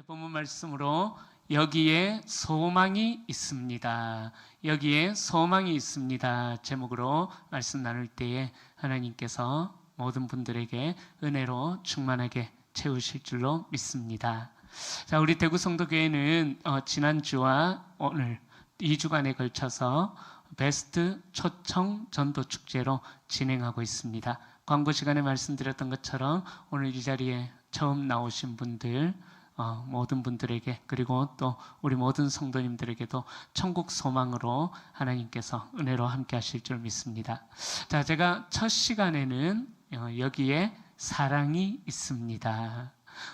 본문 말씀으로 여기에 소망이 있습니다. 여기에 소망이 있습니다. 제목으로 말씀 나눌 때에 하나님께서 모든 분들에게 은혜로 충만하게 채우실 줄로 믿습니다. 자, 우리 대구 성도교회는 지난주와 오늘 2주간에 걸쳐서 베스트 초청 전도 축제로 진행하고 있습니다. 광고 시간에 말씀드렸던 것처럼 오늘 이 자리에 처음 나오신 분들 모든 분들에게 그리고 또 우리 모든 성도님들에게도 천국 소망으로 하나님께서 은혜로 함께 하실 줄 믿습니다. 자, 제가 첫 시간에는 여기에 사랑이 있습니다.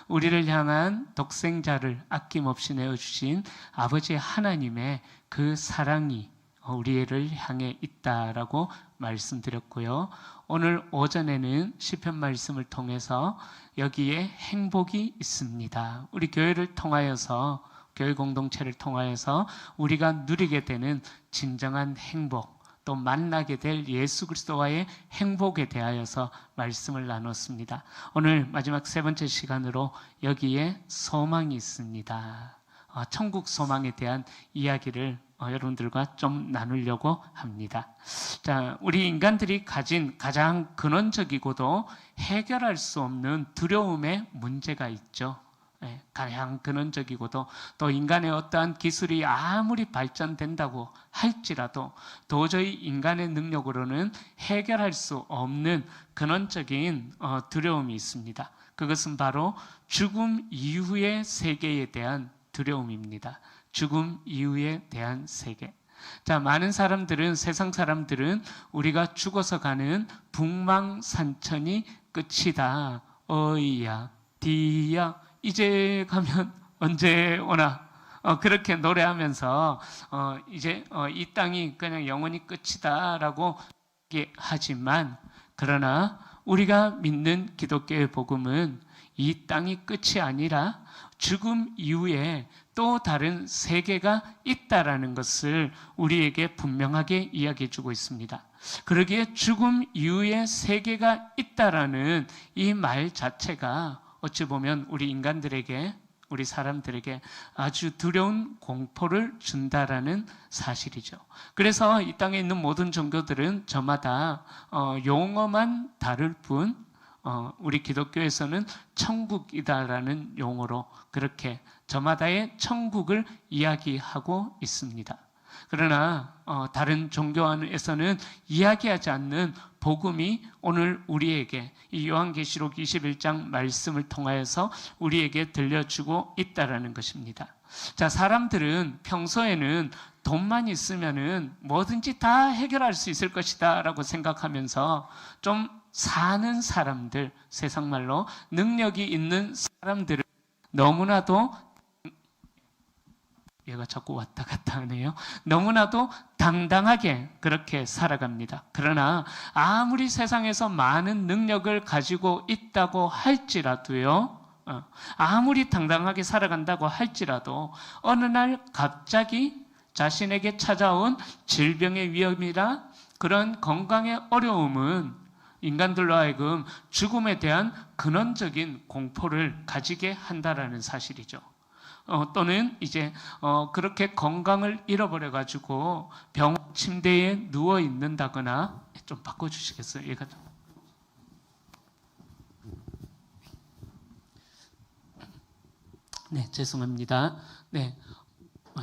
우리를 향한 독생자를 아낌없이 내어주신 아버지 하나님의 그 사랑이 우리를 향해 있다라고 말씀드렸고요. 오늘 오전에는 시편 말씀을 통해서 여기에 행복이 있습니다. 우리 교회를 통하여서, 교회 공동체를 통하여서 우리가 누리게 되는 진정한 행복, 또 만나게 될 예수 그리스도와의 행복에 대하여서 말씀을 나눴습니다. 오늘 마지막 세 번째 시간으로 여기에 소망이 있습니다. 천국 소망에 대한 이야기를 여러분들과 좀 나누려고 합니다. 자, 우리 인간들이 가진 가장 근원적이고도 해결할 수 없는 두려움의 문제가 있죠. 가장 근원적이고도 또 인간의 어떠한 기술이 아무리 발전된다고 할지라도 도저히 인간의 능력으로는 해결할 수 없는 근원적인 두려움이 있습니다. 그것은 바로 죽음 이후의 세계에 대한 두려움입니다. 죽음 이후에 대한 세계. 자, 많은 사람들은, 세상 사람들은 우리가 죽어서 가는 북망산천이 끝이다. 어이야, 디야, 이제 가면 언제 오나. 그렇게 노래하면서 이제 이 땅이 그냥 영원히 끝이다라고 하지만, 그러나 우리가 믿는 기독교의 복음은 이 땅이 끝이 아니라 죽음 이후에 또 다른 세계가 있다라는 것을 우리에게 분명하게 이야기해 주고 있습니다. 그러기에 죽음 이후에 세계가 있다라는 이 말 자체가 어찌 보면 우리 인간들에게, 우리 사람들에게 아주 두려운 공포를 준다라는 사실이죠. 그래서 이 땅에 있는 모든 종교들은 저마다 용어만 다를 뿐 우리 기독교에서는 천국이다라는 용어로 그렇게 저마다의 천국을 이야기하고 있습니다. 그러나 다른 종교에서는 이야기하지 않는 복음이 오늘 우리에게 이 요한계시록 21장 말씀을 통하여서 우리에게 들려주고 있다라는 것입니다. 자, 사람들은 평소에는 돈만 있으면은 뭐든지 다 해결할 수 있을 것이다 라고 생각하면서 좀 사는 사람들, 세상 말로 능력이 있는 사람들은 너무나도, 얘가 자꾸 왔다 갔다 하네요. 너무나도 당당하게 그렇게 살아갑니다. 그러나 아무리 세상에서 많은 능력을 가지고 있다고 할지라도요, 아무리 당당하게 살아간다고 할지라도 어느 날 갑자기 자신에게 찾아온 질병의 위험이나 그런 건강의 어려움은 인간들로 하여금 죽음에 대한 근원적인 공포를 가지게 한다라는 사실이죠. 또는 이제 그렇게 건강을 잃어버려가지고 병원 침대에 누워 있는다거나, 좀 바꿔주시겠어요? 얘가 좀. 네, 죄송합니다. 네,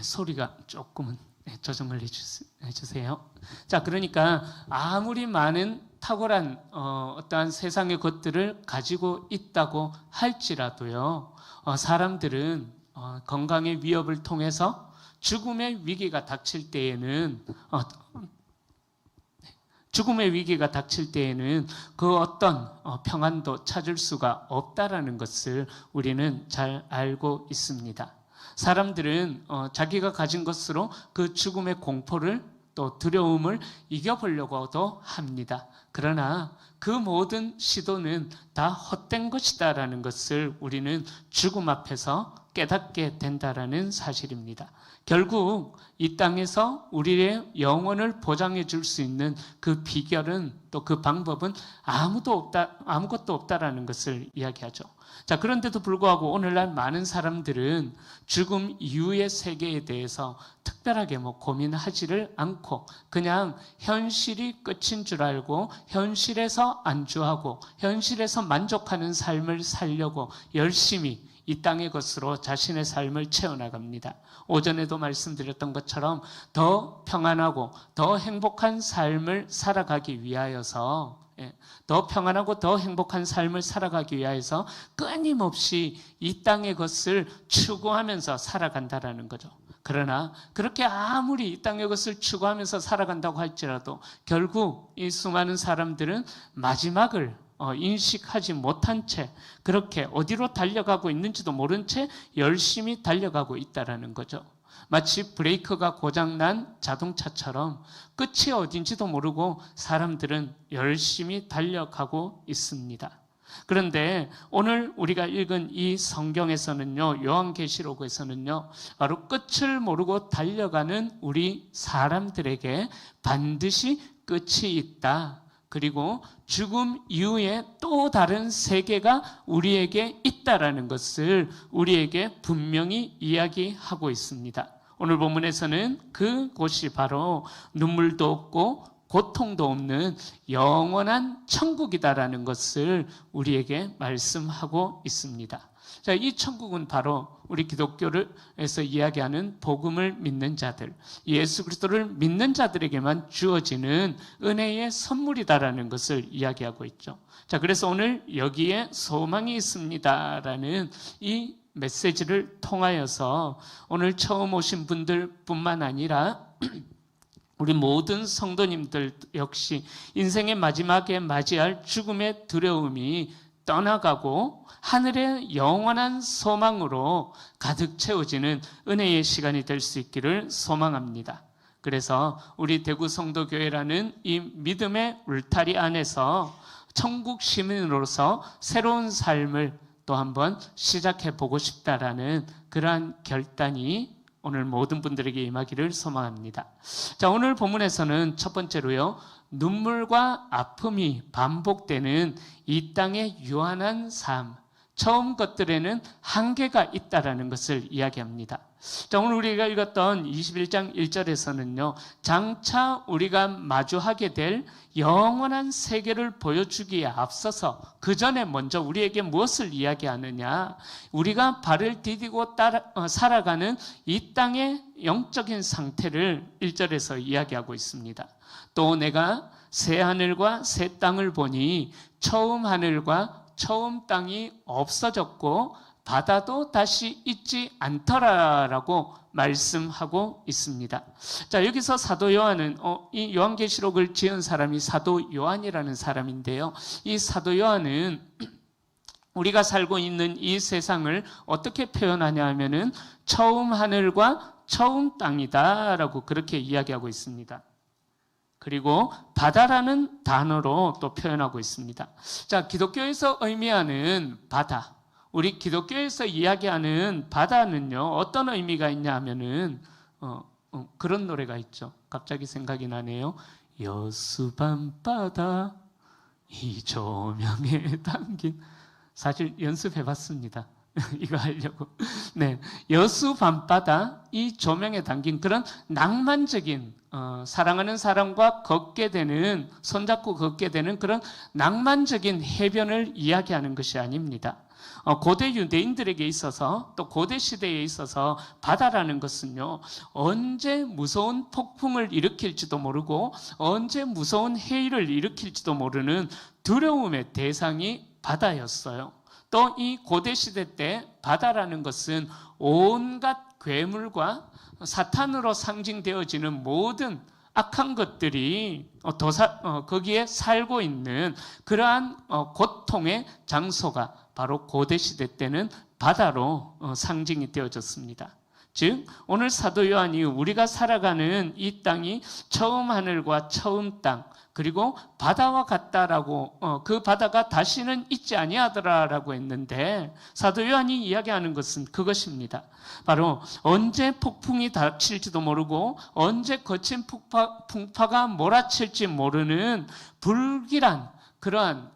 소리가 조금은 조정을 해주세요. 자, 그러니까 아무리 많은 탁월한 어떠한 세상의 것들을 가지고 있다고 할지라도요, 사람들은 건강의 위협을 통해서 죽음의 위기가 닥칠 때에는 그 어떤 평안도 찾을 수가 없다라는 것을 우리는 잘 알고 있습니다. 사람들은 자기가 가진 것으로 그 죽음의 공포를 또 두려움을 이겨보려고도 합니다. 그러나 그 모든 시도는 다 헛된 것이다라는 것을 우리는 죽음 앞에서 깨닫게 된다라는 사실입니다. 결국 이 땅에서 우리의 영혼을 보장해 줄 수 있는 그 비결은 또 그 방법은 아무것도 없다라는 것을 이야기하죠. 자, 그런데도 불구하고 오늘날 많은 사람들은 죽음 이후의 세계에 대해서 특별하게 고민하지를 않고 그냥 현실이 끝인 줄 알고 현실에서 안주하고 현실에서 만족하는 삶을 살려고 열심히 이 땅의 것으로 자신의 삶을 채워나갑니다. 오전에도 말씀드렸던 것처럼 더 평안하고 더 행복한 삶을 살아가기 위하여서 더 평안하고 더 행복한 삶을 살아가기 위해서 끊임없이 이 땅의 것을 추구하면서 살아간다라는 거죠. 그러나 그렇게 아무리 이 땅의 것을 추구하면서 살아간다고 할지라도 결국 이 수많은 사람들은 마지막을 인식하지 못한 채 그렇게 어디로 달려가고 있는지도 모른 채 열심히 달려가고 있다라는 거죠. 마치 브레이크가 고장난 자동차처럼 끝이 어딘지도 모르고 사람들은 열심히 달려가고 있습니다. 그런데 오늘 우리가 읽은 이 성경에서는요, 요한계시록에서는요, 바로 끝을 모르고 달려가는 우리 사람들에게 반드시 끝이 있다. 그리고 죽음 이후에 또 다른 세계가 우리에게 있다라는 것을 우리에게 분명히 이야기하고 있습니다. 오늘 본문에서는 그곳이 바로 눈물도 없고 고통도 없는 영원한 천국이다라는 것을 우리에게 말씀하고 있습니다. 자, 이 천국은 바로 우리 기독교에서 이야기하는 복음을 믿는 자들, 예수 그리스도를 믿는 자들에게만 주어지는 은혜의 선물이다라는 것을 이야기하고 있죠. 자, 그래서 오늘 여기에 소망이 있습니다라는 이 메시지를 통하여서 오늘 처음 오신 분들뿐만 아니라 우리 모든 성도님들 역시 인생의 마지막에 맞이할 죽음의 두려움이 떠나가고 하늘의 영원한 소망으로 가득 채워지는 은혜의 시간이 될 수 있기를 소망합니다. 그래서 우리 대구 성도교회라는 이 믿음의 울타리 안에서 천국 시민으로서 새로운 삶을 또 한번 시작해 보고 싶다라는 그러한 결단이 오늘 모든 분들에게 임하기를 소망합니다. 자, 오늘 본문에서는 첫 번째로요, 눈물과 아픔이 반복되는 이 땅의 유한한 삶, 처음 것들에는 한계가 있다라는 것을 이야기합니다. 자, 오늘 우리가 읽었던 21장 1절에서는요, 장차 우리가 마주하게 될 영원한 세계를 보여주기에 앞서서 그 전에 먼저 우리에게 무엇을 이야기하느냐, 우리가 발을 디디고 살아가는 이 땅의 영적인 상태를 1절에서 이야기하고 있습니다. 또 내가 새 하늘과 새 땅을 보니 처음 하늘과 처음 땅이 없어졌고 바다도 다시 있지 않더라라고 말씀하고 있습니다. 자, 여기서 사도 요한은 이 요한계시록을 지은 사람이 사도 요한이라는 사람인데요. 이 사도 요한은 우리가 살고 있는 이 세상을 어떻게 표현하냐 하면은 처음 하늘과 처음 땅이다라고 그렇게 이야기하고 있습니다. 그리고 바다라는 단어로 또 표현하고 있습니다. 자, 기독교에서 의미하는 바다, 우리 기독교에서 이야기하는 바다는요, 어떤 의미가 있냐 하면은 그런 노래가 있죠. 갑자기 생각이 나네요. 여수 밤바다 이 조명에 담긴, 사실 연습해봤습니다. 이거 하려고. 네, 여수 밤바다 이 조명에 담긴 그런 낭만적인 사랑하는 사람과 걷게 되는, 손잡고 걷게 되는 그런 낭만적인 해변을 이야기하는 것이 아닙니다. 고대 유대인들에게 있어서 또 고대 시대에 있어서 바다라는 것은요, 언제 무서운 폭풍을 일으킬지도 모르고 언제 무서운 해일을 일으킬지도 모르는 두려움의 대상이 바다였어요. 또 이 고대 시대 때 바다라는 것은 온갖 괴물과 사탄으로 상징되어지는 모든 악한 것들이 거기에 살고 있는 그러한 고통의 장소가 바로 고대 시대 때는 바다로 상징이 되어졌습니다. 즉 오늘 사도 요한이 우리가 살아가는 이 땅이 처음 하늘과 처음 땅 그리고 바다와 같다라고 그 바다가 다시는 있지 아니하더라라고 했는데 사도 요한이 이야기하는 것은 그것입니다. 바로 언제 폭풍이 닥칠지도 모르고 언제 거친 풍파가 몰아칠지 모르는 불길한 그러한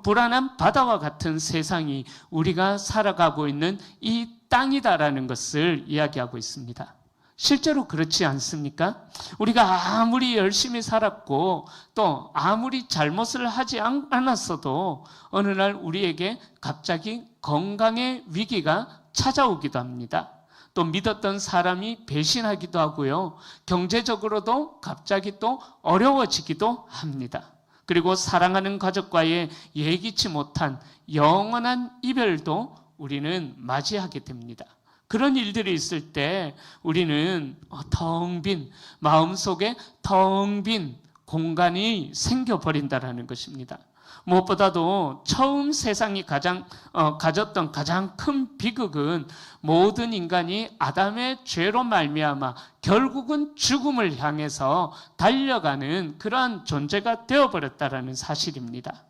불안한 바다와 같은 세상이 우리가 살아가고 있는 이 땅이다라는 것을 이야기하고 있습니다. 실제로 그렇지 않습니까? 우리가 아무리 열심히 살았고 또 아무리 잘못을 하지 않았어도 어느 날 우리에게 갑자기 건강의 위기가 찾아오기도 합니다. 또 믿었던 사람이 배신하기도 하고요. 경제적으로도 갑자기 또 어려워지기도 합니다. 그리고 사랑하는 가족과의 예기치 못한 영원한 이별도 우리는 맞이하게 됩니다. 그런 일들이 있을 때 우리는 텅 빈 마음속에 텅 빈 공간이 생겨버린다는 것입니다. 무엇보다도 처음 세상이 가졌던 가장 큰 비극은 모든 인간이 아담의 죄로 말미암아 결국은 죽음을 향해서 달려가는 그러한 존재가 되어버렸다는 사실입니다.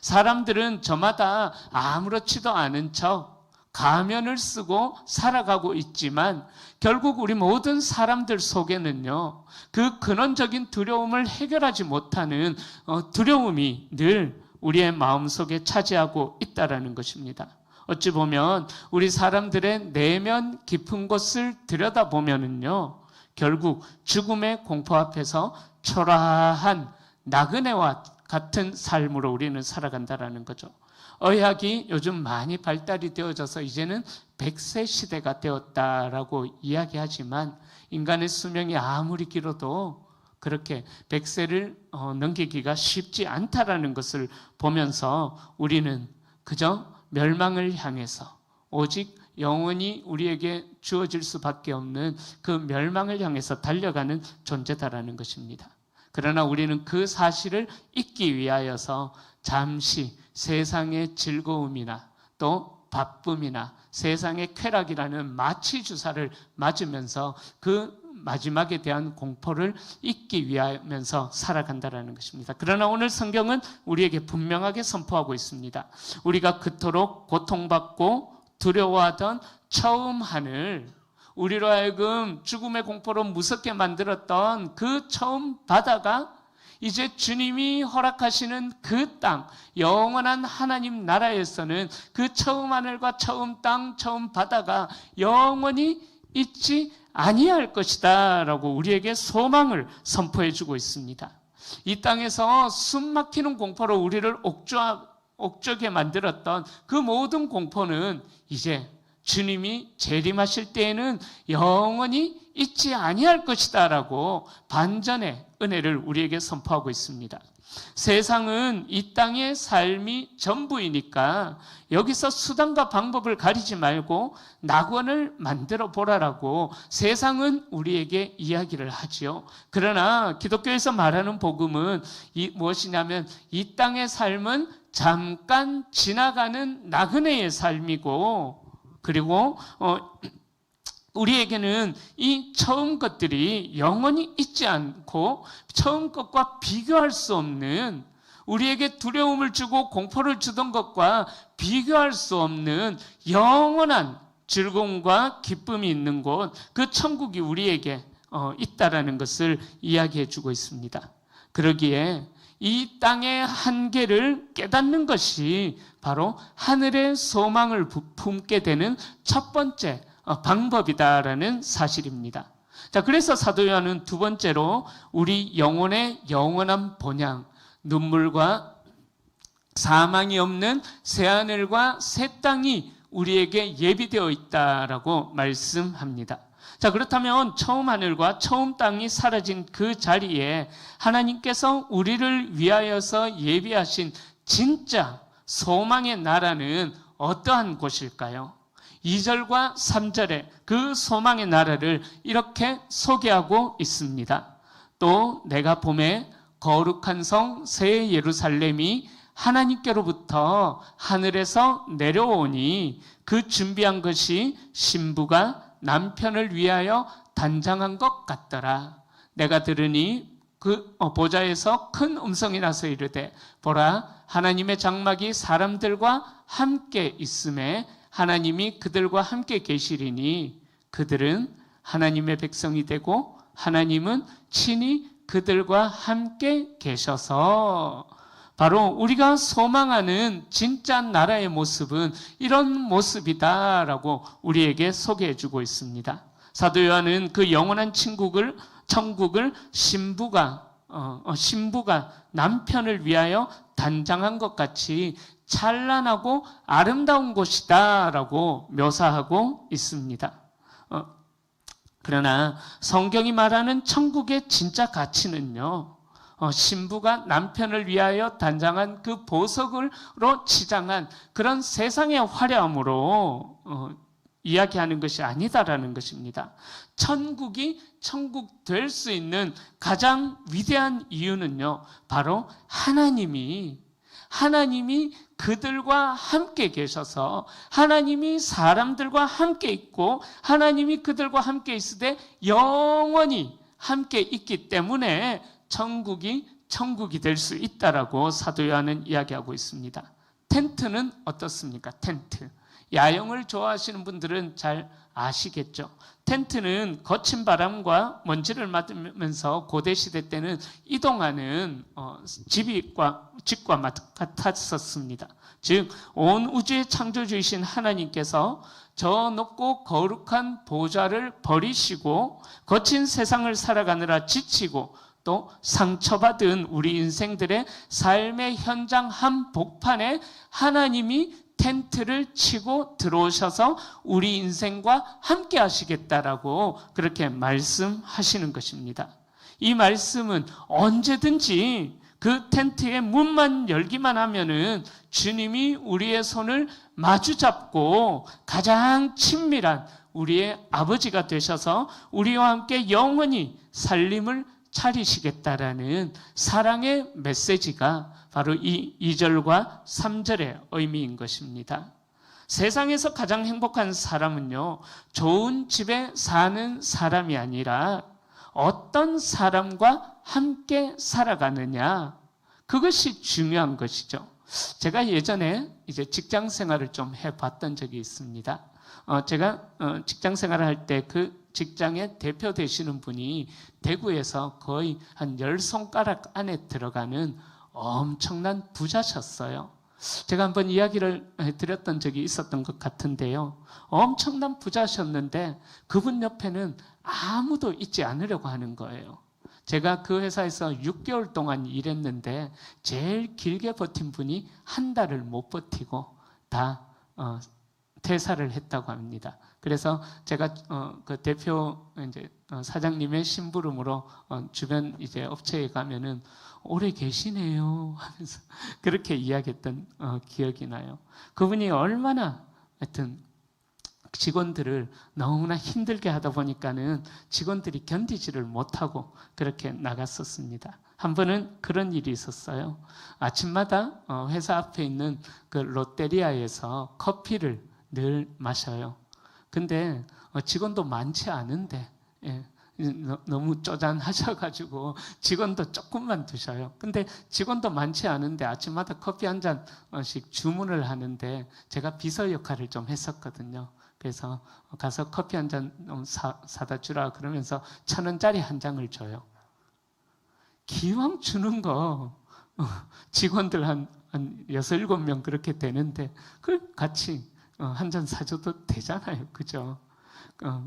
사람들은 저마다 아무렇지도 않은 척 가면을 쓰고 살아가고 있지만 결국 우리 모든 사람들 속에는요, 그 근원적인 두려움을 해결하지 못하는 두려움이 늘 우리의 마음속에 차지하고 있다는 것입니다. 어찌 보면 우리 사람들의 내면 깊은 곳을 들여다보면은요, 결국 죽음의 공포 앞에서 초라한 나그네와 같은 삶으로 우리는 살아간다는 거죠. 의학이 요즘 많이 발달이 되어져서 이제는 100세 시대가 되었다라고 이야기하지만 인간의 수명이 아무리 길어도 그렇게 100세를 넘기기가 쉽지 않다라는 것을 보면서 우리는 그저 멸망을 향해서 오직 영원히 우리에게 주어질 수밖에 없는 그 멸망을 향해서 달려가는 존재다라는 것입니다. 그러나 우리는 그 사실을 잊기 위하여서 잠시 세상의 즐거움이나 또 바쁨이나 세상의 쾌락이라는 마취 주사를 맞으면서 그 마지막에 대한 공포를 잊기 위하면서 살아간다는 것입니다. 그러나 오늘 성경은 우리에게 분명하게 선포하고 있습니다. 우리가 그토록 고통받고 두려워하던 처음 하늘, 우리로 하여금 죽음의 공포로 무섭게 만들었던 그 처음 바다가 이제 주님이 허락하시는 그 땅, 영원한 하나님 나라에서는 그 처음 하늘과 처음 땅, 처음 바다가 영원히 있지 아니할 것이다 라고 우리에게 소망을 선포해 주고 있습니다. 이 땅에서 숨 막히는 공포로 우리를 옥죄게 만들었던 그 모든 공포는 이제 주님이 재림하실 때에는 영원히 있지 아니할 것이다 라고 반전의 은혜를 우리에게 선포하고 있습니다. 세상은 이 땅의 삶이 전부이니까 여기서 수단과 방법을 가리지 말고 낙원을 만들어 보라라고 세상은 우리에게 이야기를 하지요. 그러나 기독교에서 말하는 복음은 무엇이냐면 이 땅의 삶은 잠깐 지나가는 나그네의 삶이고 그리고 우리에게는 이 처음 것들이 영원히 있지 않고 처음 것과 비교할 수 없는 우리에게 두려움을 주고 공포를 주던 것과 비교할 수 없는 영원한 즐거움과 기쁨이 있는 곳, 그 천국이 우리에게 있다라는 것을 이야기해 주고 있습니다. 그러기에 이 땅의 한계를 깨닫는 것이 바로 하늘의 소망을 품게 되는 첫 번째 방법이다라는 사실입니다. 자, 그래서 사도 요한은 두 번째로 우리 영혼의 영원한 본향, 눈물과 사망이 없는 새하늘과 새 땅이 우리에게 예비되어 있다라고 말씀합니다. 자, 그렇다면 처음 하늘과 처음 땅이 사라진 그 자리에 하나님께서 우리를 위하여서 예비하신 진짜 소망의 나라는 어떠한 곳일까요? 2절과 3절에 그 소망의 나라를 이렇게 소개하고 있습니다. 또 내가 봄에 거룩한 성 새 예루살렘이 하나님께로부터 하늘에서 내려오니 그 준비한 것이 신부가 남편을 위하여 단장한 것 같더라. 내가 들으니 그 보좌에서 큰 음성이 나서 이르되 보라 하나님의 장막이 사람들과 함께 있음에 하나님이 그들과 함께 계시리니 그들은 하나님의 백성이 되고 하나님은 친히 그들과 함께 계셔서 바로 우리가 소망하는 진짜 나라의 모습은 이런 모습이다라고 우리에게 소개해 주고 있습니다. 사도 요한은 그 영원한 천국을 신부가 남편을 위하여 단장한 것 같이 찬란하고 아름다운 곳이다라고 묘사하고 있습니다. 그러나 성경이 말하는 천국의 진짜 가치는요, 신부가 남편을 위하여 단장한 그 보석으로 치장한 그런 세상의 화려함으로 이야기하는 것이 아니다라는 것입니다. 천국이 천국 될 수 있는 가장 위대한 이유는요, 바로 하나님이 그들과 함께 계셔서 하나님이 사람들과 함께 있고 하나님이 그들과 함께 있으되 영원히 함께 있기 때문에 천국이 될 수 있다라고 사도 요한은 이야기하고 있습니다. 텐트는 어떻습니까? 텐트. 야영을 좋아하시는 분들은 잘 아시겠죠. 텐트는 거친 바람과 먼지를 맞으면서 고대시대 때는 이동하는 집과 같았었습니다. 즉 온 우주의 창조주이신 하나님께서 저 높고 거룩한 보좌를 버리시고 거친 세상을 살아가느라 지치고 또 상처받은 우리 인생들의 삶의 현장 한복판에 하나님이 텐트를 치고 들어오셔서 우리 인생과 함께 하시겠다라고 그렇게 말씀하시는 것입니다. 이 말씀은 언제든지 그 텐트의 문만 열기만 하면은 주님이 우리의 손을 마주 잡고 가장 친밀한 우리의 아버지가 되셔서 우리와 함께 영원히 살림을 차리시겠다라는 사랑의 메시지가 바로 이 2절과 3절의 의미인 것입니다. 세상에서 가장 행복한 사람은요, 좋은 집에 사는 사람이 아니라 어떤 사람과 함께 살아가느냐, 그것이 중요한 것이죠. 제가 예전에 이제 직장 생활을 좀 해봤던 적이 있습니다. 제가 직장 생활을 할 때 그 직장의 대표 되시는 분이 대구에서 거의 한 10손가락 안에 들어가는 엄청난 부자셨어요. 제가 한번 이야기를 드렸던 적이 있었던 것 같은데요. 엄청난 부자셨는데 그분 옆에는 아무도 있지 않으려고 하는 거예요. 제가 그 회사에서 6개월 동안 일했는데 제일 길게 버틴 분이 한 달을 못 버티고 다 퇴사를 했다고 합니다. 그래서 제가 그 대표 이제 사장님의 심부름으로 주변 이제 업체에 가면은 오래 계시네요 하면서 그렇게 이야기했던 기억이 나요. 그분이 얼마나 하여튼 직원들을 너무나 힘들게 하다 보니까는 직원들이 견디지를 못하고 그렇게 나갔었습니다. 한 번은 그런 일이 있었어요. 아침마다 회사 앞에 있는 그 롯데리아에서 커피를 늘 마셔요. 근데 직원도 많지 않은데 너무 쪼잔하셔가지고 직원도 조금만 드셔요. 근데 직원도 많지 않은데 아침마다 커피 한 잔씩 주문을 하는데 제가 비서 역할을 좀 했었거든요. 그래서 가서 커피 한 잔 사다 주라 그러면서 1,000원짜리 한 장을 줘요. 기왕 주는 거 직원들 한 6, 7명 그렇게 되는데 그걸 같이 한 잔 사줘도 되잖아요. 그죠?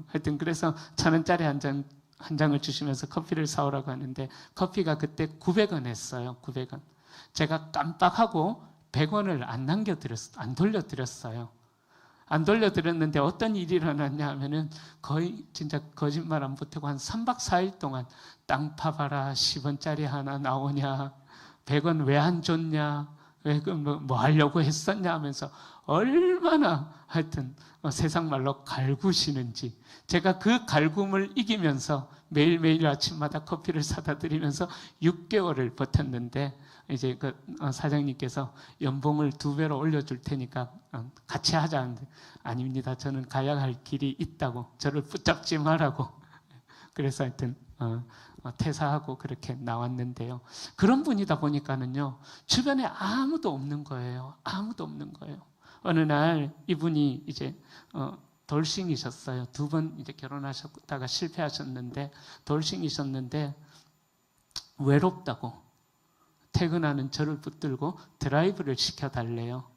하여튼 그래서 1,000원짜리 한 장을 주시면서 커피를 사오라고 하는데 커피가 그때 900원 했어요. 900원. 제가 깜빡하고 100원을 안 돌려드렸어요. 안 돌려드렸는데 어떤 일이 일어났냐 하면은 거의 진짜 거짓말 안 보태고 한 3박 4일 동안 땅 파봐라 10원짜리 하나 나오냐 100원 왜 안 줬냐 왜 뭐 하려고 했었냐 하면서 얼마나 하여튼 세상 말로 갈구시는지, 제가 그 갈굼을 이기면서 매일매일 아침마다 커피를 사다 드리면서 6개월을 버텼는데, 이제 그 사장님께서 연봉을 2배로 올려줄 테니까 같이 하자는데, 아닙니다. 저는 가야 할 길이 있다고, 저를 붙잡지 말라고. 그래서 하여튼 퇴사하고 그렇게 나왔는데요. 그런 분이다 보니까는요, 주변에 아무도 없는 거예요. 아무도 없는 거예요. 어느 날 이분이 이제 돌싱이셨어요. 2번 이제 결혼하셨다가 실패하셨는데, 돌싱이셨는데 외롭다고 퇴근하는 저를 붙들고 드라이브를 시켜달래요.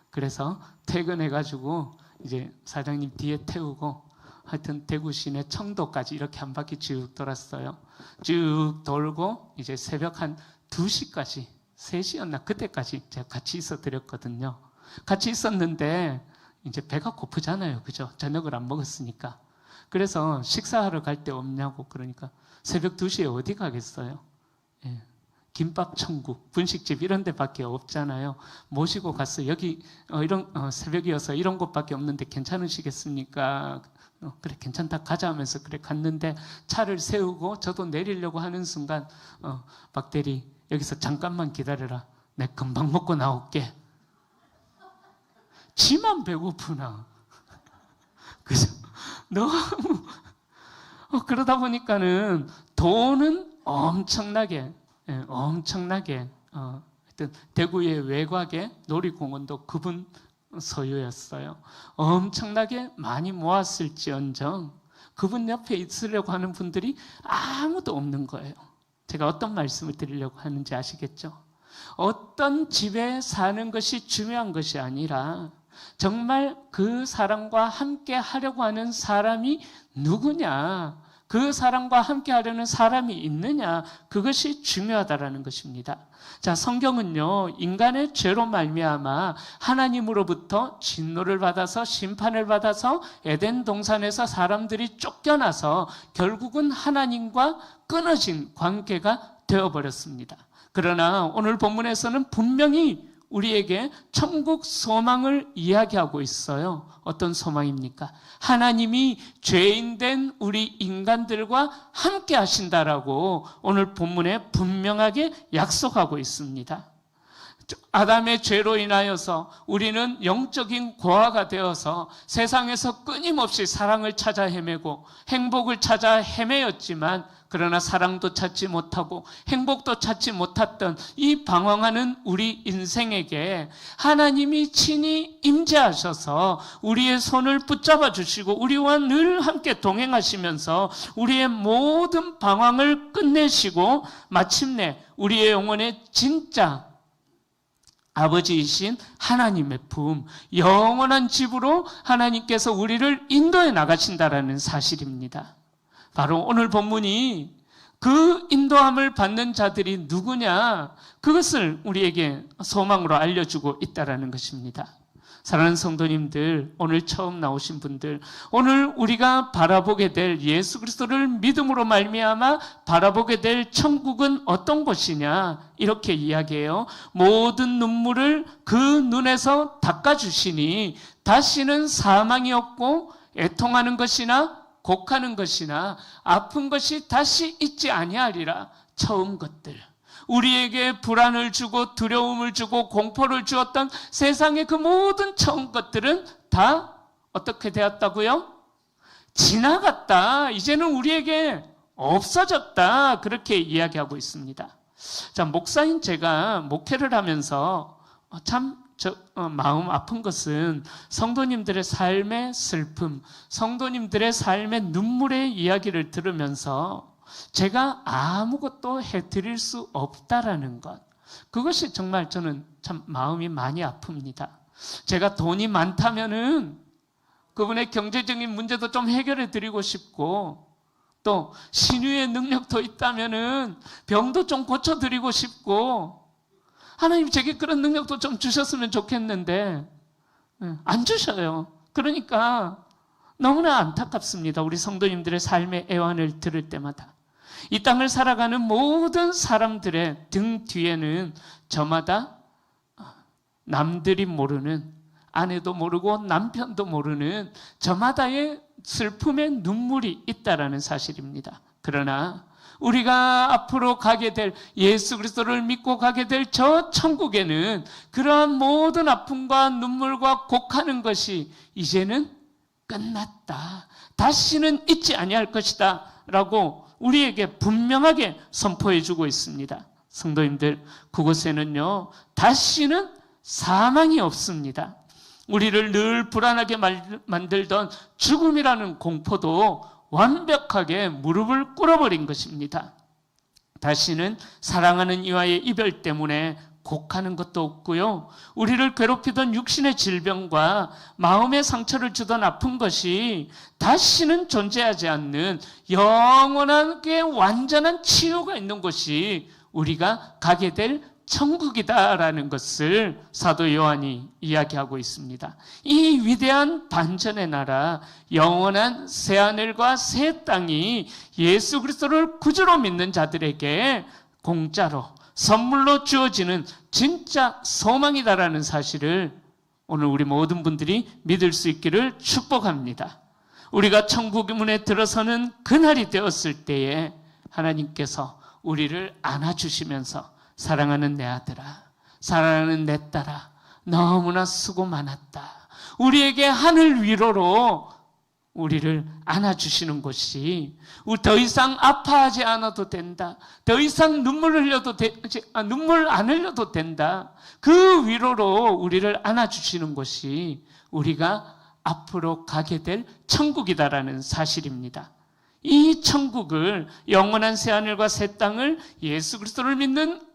그래서 퇴근해가지고 이제 사장님 뒤에 태우고 하여튼 대구 시내 청도까지 이렇게 한 바퀴 쭉 돌았어요. 쭉 돌고 이제 새벽 한 2시까지, 3시였나 그때까지 제가 같이 있어 드렸거든요. 같이 있었는데 이제 배가 고프잖아요. 그죠? 저녁을 안 먹었으니까. 그래서 식사하러 갈 데 없냐고. 그러니까 새벽 2시에 어디 가겠어요? 예. 김밥 천국, 분식집 이런 데밖에 없잖아요. 모시고 갔어요. 여기 이런 새벽이어서 이런 곳밖에 없는데 괜찮으시겠습니까? 그래 괜찮다 가자 하면서 그래 갔는데, 차를 세우고 저도 내리려고 하는 순간 박 대리 여기서 잠깐만 기다려라. 내 금방 먹고 나올게. 지만 배고프나. 그죠? 너무 그러다 보니까는 돈은 엄청나게 하여튼 대구의 외곽에 놀이공원도 그분 소유였어요. 엄청나게 많이 모았을지언정 그분 옆에 있으려고 하는 분들이 아무도 없는 거예요. 제가 어떤 말씀을 드리려고 하는지 아시겠죠? 어떤 집에 사는 것이 중요한 것이 아니라 정말 그 사람과 함께 하려고 하는 사람이 누구냐, 그 사람과 함께 하려는 사람이 있느냐, 그것이 중요하다라는 것입니다. 자, 성경은요, 인간의 죄로 말미암아 하나님으로부터 진노를 받아서 심판을 받아서 에덴 동산에서 사람들이 쫓겨나서 결국은 하나님과 끊어진 관계가 되어버렸습니다. 그러나 오늘 본문에서는 분명히 우리에게 천국 소망을 이야기하고 있어요. 어떤 소망입니까? 하나님이 죄인된 우리 인간들과 함께 하신다라고 오늘 본문에 분명하게 약속하고 있습니다. 아담의 죄로 인하여서 우리는 영적인 고아가 되어서 세상에서 끊임없이 사랑을 찾아 헤매고 행복을 찾아 헤매였지만, 그러나 사랑도 찾지 못하고 행복도 찾지 못했던 이 방황하는 우리 인생에게 하나님이 친히 임재하셔서 우리의 손을 붙잡아 주시고 우리와 늘 함께 동행하시면서 우리의 모든 방황을 끝내시고 마침내 우리의 영혼의 진짜 아버지이신 하나님의 품, 영원한 집으로 하나님께서 우리를 인도해 나가신다라는 사실입니다. 바로 오늘 본문이 그 인도함을 받는 자들이 누구냐, 그것을 우리에게 소망으로 알려주고 있다는 것입니다. 사랑하는 성도님들, 오늘 처음 나오신 분들, 오늘 우리가 바라보게 될 예수 그리스도를 믿음으로 말미암아 바라보게 될 천국은 어떤 곳이냐, 이렇게 이야기해요. 모든 눈물을 그 눈에서 닦아주시니 다시는 사망이 없고 애통하는 것이나 곡하는 것이나 아픈 것이 다시 있지 아니하리라. 처음 것들, 우리에게 불안을 주고 두려움을 주고 공포를 주었던 세상의 그 모든 처음 것들은 다 어떻게 되었다고요? 지나갔다. 이제는 우리에게 없어졌다. 그렇게 이야기하고 있습니다. 자, 목사인 제가 목회를 하면서 마음 아픈 것은 성도님들의 삶의 슬픔, 성도님들의 삶의 눈물의 이야기를 들으면서 제가 아무것도 해드릴 수 없다라는 것, 그것이 정말 저는 참 마음이 많이 아픕니다. 제가 돈이 많다면은 그분의 경제적인 문제도 좀 해결해 드리고 싶고, 또 신유의 능력도 있다면은 병도 좀 고쳐드리고 싶고, 하나님 제게 그런 능력도 좀 주셨으면 좋겠는데 안 주셔요. 그러니까 너무나 안타깝습니다. 우리 성도님들의 삶의 애환을 들을 때마다. 이 땅을 살아가는 모든 사람들의 등 뒤에는 저마다 남들이 모르는 아내도 모르고 남편도 모르는 저마다의 슬픔의 눈물이 있다라는 사실입니다. 그러나 우리가 앞으로 가게 될 예수 그리스도를 믿고 가게 될 저 천국에는 그러한 모든 아픔과 눈물과 곡하는 것이 이제는 끝났다. 다시는 있지 아니할 것이다 라고 우리에게 분명하게 선포해 주고 있습니다. 성도님들, 그곳에는요 다시는 사망이 없습니다. 우리를 늘 불안하게 만들던 죽음이라는 공포도 완벽하게 무릎을 꿇어버린 것입니다. 다시는 사랑하는 이와의 이별 때문에 곡하는 것도 없고요. 우리를 괴롭히던 육신의 질병과 마음의 상처를 주던 아픈 것이 다시는 존재하지 않는 영원하게 완전한 치유가 있는 곳이 우리가 가게 될 천국이다라는 것을 사도 요한이 이야기하고 있습니다. 이 위대한 반전의 나라, 영원한 새하늘과 새 땅이 예수 그리스도를 구주로 믿는 자들에게 공짜로 선물로 주어지는 진짜 소망이다라는 사실을 오늘 우리 모든 분들이 믿을 수 있기를 축복합니다. 우리가 천국 문에 들어서는 그날이 되었을 때에 하나님께서 우리를 안아주시면서 사랑하는 내 아들아, 사랑하는 내 딸아, 너무나 수고 많았다. 우리에게 하늘 위로로 우리를 안아주시는 곳이 더 이상 아파하지 않아도 된다. 더 이상 눈물 안 흘려도 된다. 그 위로로 우리를 안아주시는 곳이 우리가 앞으로 가게 될 천국이다라는 사실입니다. 이 천국을, 영원한 새하늘과 새 땅을 예수 그리스도를 믿는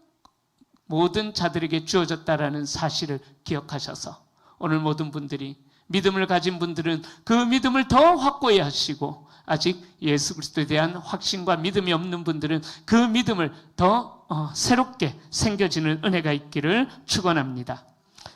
모든 자들에게 주어졌다라는 사실을 기억하셔서 오늘 모든 분들이, 믿음을 가진 분들은 그 믿음을 더 확고히 하시고, 아직 예수 그리스도에 대한 확신과 믿음이 없는 분들은 그 믿음을 더 새롭게 생겨지는 은혜가 있기를 축원합니다.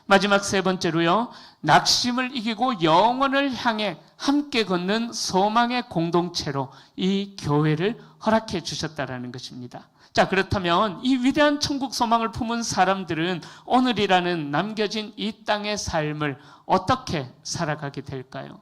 마지막 세 번째로요, 낙심을 이기고 영원을 향해 함께 걷는 소망의 공동체로 이 교회를 허락해 주셨다라는 것입니다. 자, 그렇다면 이 위대한 천국 소망을 품은 사람들은 오늘이라는 남겨진 이 땅의 삶을 어떻게 살아가게 될까요?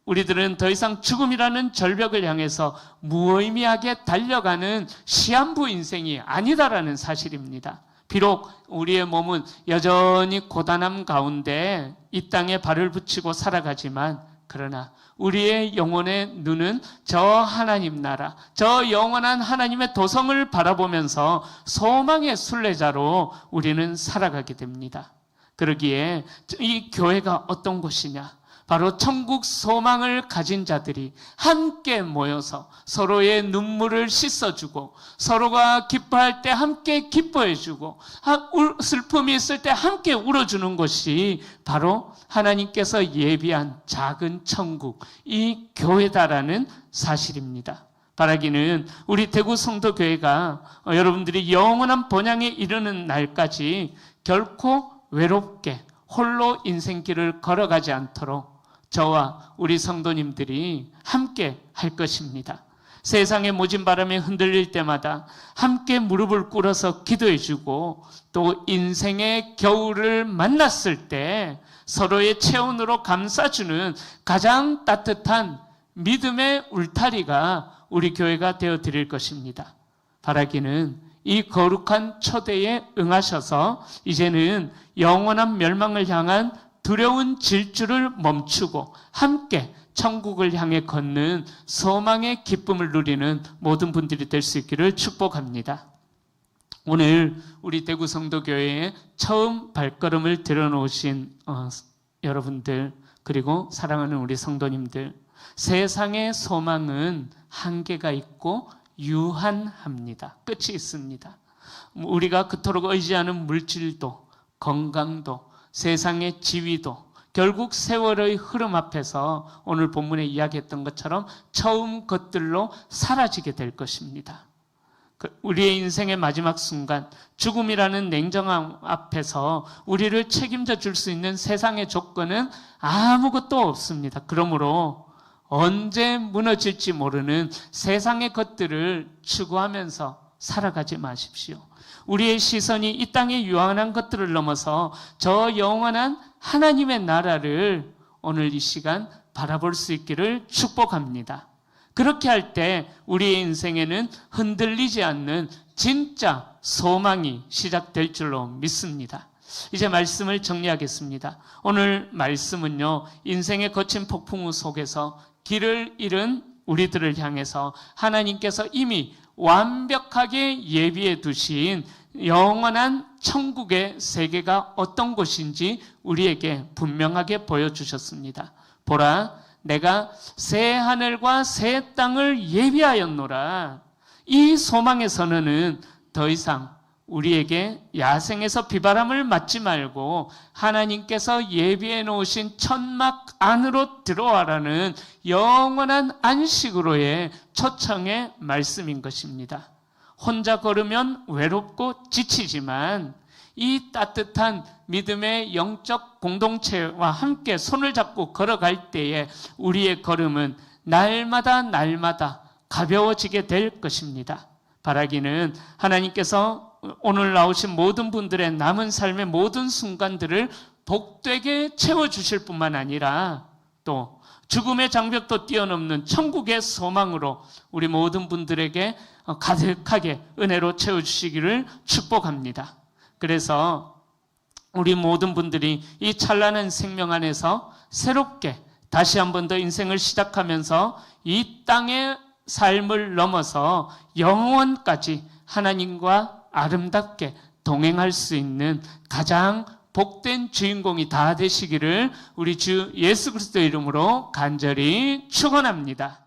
우리들은 더 이상 죽음이라는 절벽을 향해서 무의미하게 달려가는 시한부 인생이 아니다라는 사실입니다. 비록 우리의 몸은 여전히 고단함 가운데 이 땅에 발을 붙이고 살아가지만, 그러나 우리의 영혼의 눈은 저 하나님 나라, 저 영원한 하나님의 도성을 바라보면서 소망의 순례자로 우리는 살아가게 됩니다. 그러기에 이 교회가 어떤 곳이냐? 바로 천국 소망을 가진 자들이 함께 모여서 서로의 눈물을 씻어주고, 서로가 기뻐할 때 함께 기뻐해주고, 슬픔이 있을 때 함께 울어주는 것이 바로 하나님께서 예비한 작은 천국, 이 교회다라는 사실입니다. 바라기는 우리 대구 성도교회가 여러분들이 영원한 본향에 이르는 날까지 결코 외롭게 홀로 인생길을 걸어가지 않도록 저와 우리 성도님들이 함께 할 것입니다. 세상의 모진 바람에 흔들릴 때마다 함께 무릎을 꿇어서 기도해주고, 또 인생의 겨울을 만났을 때 서로의 체온으로 감싸주는 가장 따뜻한 믿음의 울타리가 우리 교회가 되어드릴 것입니다. 바라기는 이 거룩한 초대에 응하셔서 이제는 영원한 멸망을 향한 두려운 질주를 멈추고 함께 천국을 향해 걷는 소망의 기쁨을 누리는 모든 분들이 될 수 있기를 축복합니다. 오늘 우리 대구 성도교회에 처음 발걸음을 들여놓으신 여러분들, 그리고 사랑하는 우리 성도님들, 세상의 소망은 한계가 있고 유한합니다. 끝이 있습니다. 우리가 그토록 의지하는 물질도, 건강도, 세상의 지위도 결국 세월의 흐름 앞에서 오늘 본문에 이야기했던 것처럼 처음 것들로 사라지게 될 것입니다. 우리의 인생의 마지막 순간, 죽음이라는 냉정함 앞에서 우리를 책임져 줄 수 있는 세상의 조건은 아무것도 없습니다. 그러므로 언제 무너질지 모르는 세상의 것들을 추구하면서 살아가지 마십시오. 우리의 시선이 이 땅의 유한한 것들을 넘어서 저 영원한 하나님의 나라를 오늘 이 시간 바라볼 수 있기를 축복합니다. 그렇게 할 때 우리의 인생에는 흔들리지 않는 진짜 소망이 시작될 줄로 믿습니다. 이제 말씀을 정리하겠습니다. 오늘 말씀은요, 인생의 거친 폭풍우 속에서 길을 잃은 우리들을 향해서 하나님께서 이미 완벽하게 예비해 두신 영원한 천국의 세계가 어떤 곳인지 우리에게 분명하게 보여주셨습니다. 보라, 내가 새 하늘과 새 땅을 예비하였노라. 이 소망에서는 더 이상 우리에게 야생에서 비바람을 맞지 말고 하나님께서 예비해 놓으신 천막 안으로 들어와라는 영원한 안식으로의 초청의 말씀인 것입니다. 혼자 걸으면 외롭고 지치지만 이 따뜻한 믿음의 영적 공동체와 함께 손을 잡고 걸어갈 때에 우리의 걸음은 날마다 가벼워지게 될 것입니다. 바라기는 하나님께서 오늘 나오신 모든 분들의 남은 삶의 모든 순간들을 복되게 채워주실 뿐만 아니라 또 죽음의 장벽도 뛰어넘는 천국의 소망으로 우리 모든 분들에게 가득하게 은혜로 채워주시기를 축복합니다. 그래서 우리 모든 분들이 이 찬란한 생명 안에서 새롭게 다시 한 번 더 인생을 시작하면서 이 땅의 삶을 넘어서 영원까지 하나님과 아름답게 동행할 수 있는 가장 복된 주인공이 다 되시기를 우리 주 예수 그리스도의 이름으로 간절히 축원합니다.